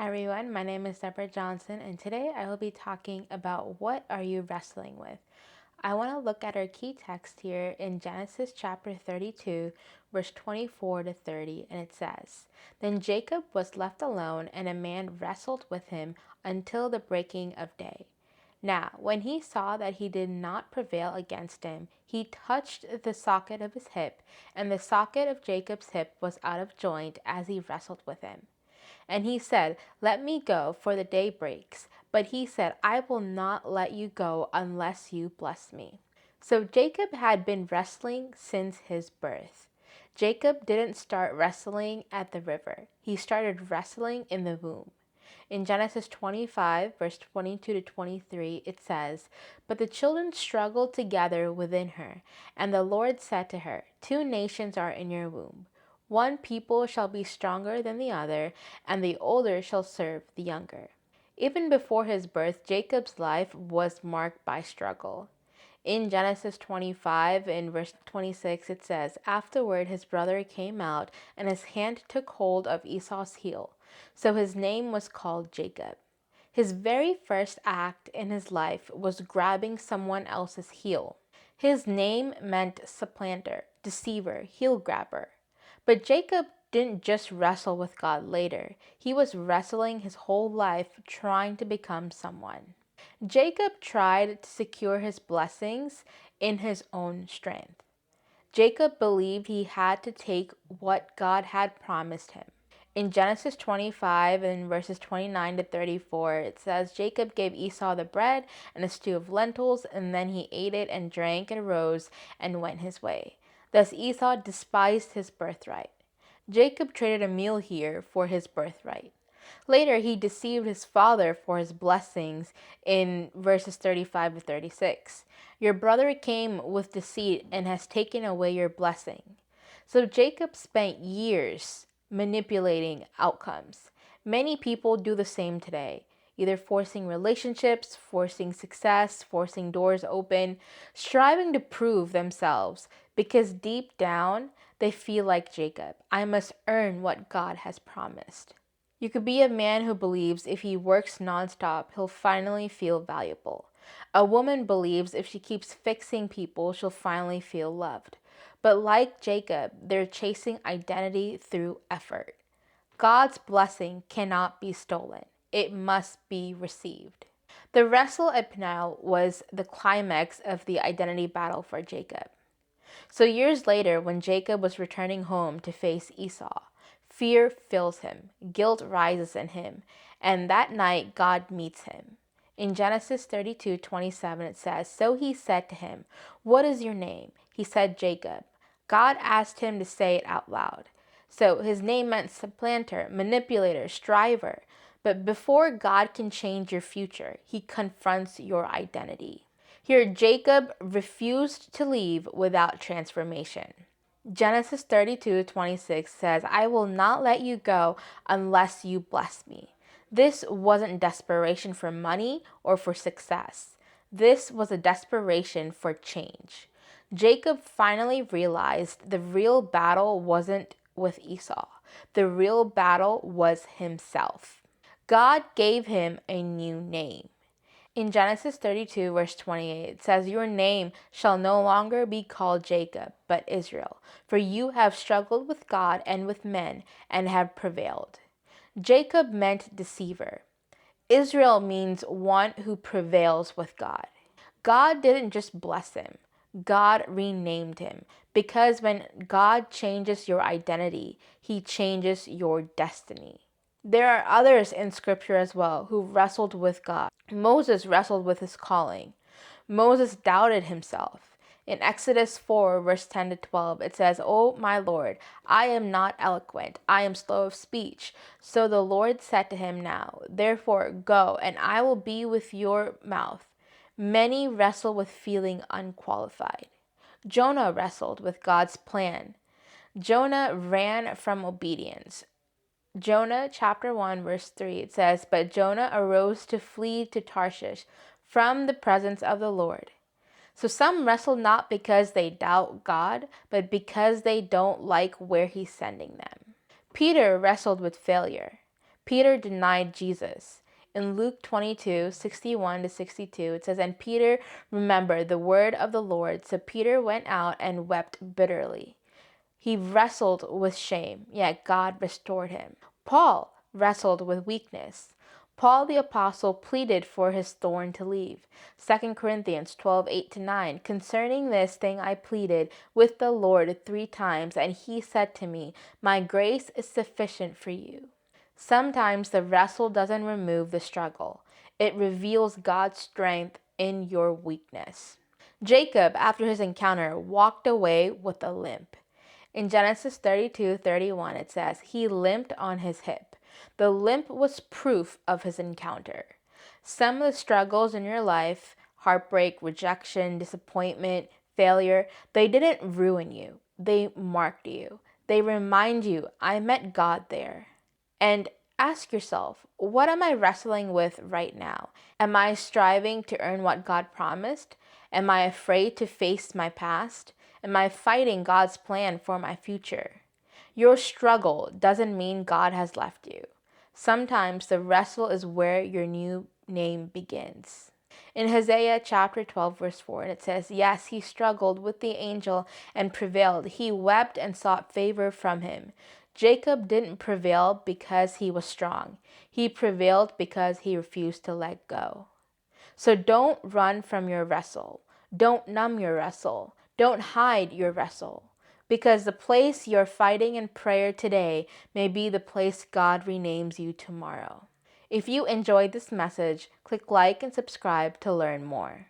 Hi everyone, my name is Deborah Johnson, and today I will be talking about what are you wrestling with. I want to look at our key text here in Genesis chapter 32, verse 24 to 30, and it says, Then Jacob was left alone, and a man wrestled with him until the breaking of day. Now, when he saw that he did not prevail against him, he touched the socket of his hip, and the socket of Jacob's hip was out of joint as he wrestled with him. And he said, Let me go, for the day breaks. But he said, I will not let you go unless you bless me. So Jacob had been wrestling since his birth. Jacob didn't start wrestling at the river. He started wrestling in the womb. In Genesis 25, verse 22 to 23, it says, But the children struggled together within her, and the Lord said to her, 2 nations are in your womb. One people shall be stronger than the other, and the older shall serve the younger. Even before his birth, Jacob's life was marked by struggle. In Genesis 25, in verse 26, it says, Afterward his brother came out, and his hand took hold of Esau's heel. So his name was called Jacob. His very first act in his life was grabbing someone else's heel. His name meant supplanter, deceiver, heel grabber. But Jacob didn't just wrestle with God later. He was wrestling his whole life trying to become someone. Jacob tried to secure his blessings in his own strength. Jacob believed he had to take what God had promised him. In Genesis 25 and verses 29 to 34, it says, Jacob gave Esau the bread and a stew of lentils, and then he ate it and drank and arose and went his way. Thus Esau despised his birthright. Jacob traded a meal here for his birthright. Later, he deceived his father for his blessings in verses 35 to 36. Your brother came with deceit and has taken away your blessing. So Jacob spent years manipulating outcomes. Many people do the same today, either forcing relationships, forcing success, forcing doors open, striving to prove themselves because deep down they feel like Jacob. I must earn what God has promised. You could be a man who believes if he works nonstop, he'll finally feel valuable. A woman believes if she keeps fixing people, she'll finally feel loved. But like Jacob, they're chasing identity through effort. God's blessing cannot be stolen. It must be received. The wrestle at Peniel was the climax of the identity battle for Jacob. So years later, when Jacob was returning home to face Esau, fear fills him, guilt rises in him, and that night God meets him. In Genesis 32:27 it says, So he said to him, What is your name? He said, Jacob. God asked him to say it out loud. So his name meant supplanter, manipulator, striver. But before God can change your future, he confronts your identity. Here, Jacob refused to leave without transformation. Genesis 32:26 says, I will not let you go unless you bless me. This wasn't desperation for money or for success. This was a desperation for change. Jacob finally realized the real battle wasn't with Esau. The real battle was himself. God gave him a new name. In Genesis 32, verse 28, it says, Your name shall no longer be called Jacob, but Israel, for you have struggled with God and with men, and have prevailed. Jacob meant deceiver. Israel means one who prevails with God. God didn't just bless him, God renamed him. Because when God changes your identity, he changes your destiny. There are others in scripture as well who wrestled with God. Moses wrestled with his calling. Moses doubted himself. In Exodus 4, verse 10 to 12, it says, O my Lord, I am not eloquent, I am slow of speech. So the Lord said to him, Now, therefore, go, and I will be with your mouth. Many wrestle with feeling unqualified. Jonah wrestled with God's plan. Jonah ran from obedience. Jonah chapter 1 verse 3, it says, But Jonah arose to flee to Tarshish from the presence of the Lord. So some wrestle not because they doubt God, but because they don't like where he's sending them. Peter wrestled with failure. Peter denied Jesus. In Luke 22:61-62, it says, "And Peter remembered the word of the Lord, so Peter went out and wept bitterly. He wrestled with shame, yet God restored him." Paul wrestled with weakness. Paul the apostle pleaded for his thorn to leave. 2 Corinthians 12:8-9, "Concerning this thing I pleaded with the Lord 3 times, and he said to me, 'My grace is sufficient for you.'" Sometimes the wrestle doesn't remove the struggle. It reveals God's strength in your weakness. Jacob, after his encounter, walked away with a limp. In Genesis 32:31, it says, "He limped on his hip." The limp was proof of his encounter. Some of the struggles in your life, heartbreak, rejection, disappointment, failure, they didn't ruin you. They marked you. They remind you, I met God there. And ask yourself, what am I wrestling with right now? Am I striving to earn what God promised? Am I afraid to face my past? Am I fighting God's plan for my future? Your struggle doesn't mean God has left you. Sometimes the wrestle is where your new name begins. In Hosea chapter 12, verse 4, and it says, "Yes, he struggled with the angel and prevailed. He wept and sought favor from him." Jacob didn't prevail because he was strong. He prevailed because he refused to let go. So don't run from your wrestle. Don't numb your wrestle. Don't hide your wrestle. Because the place you're fighting in prayer today may be the place God renames you tomorrow. If you enjoyed this message, click like and subscribe to learn more.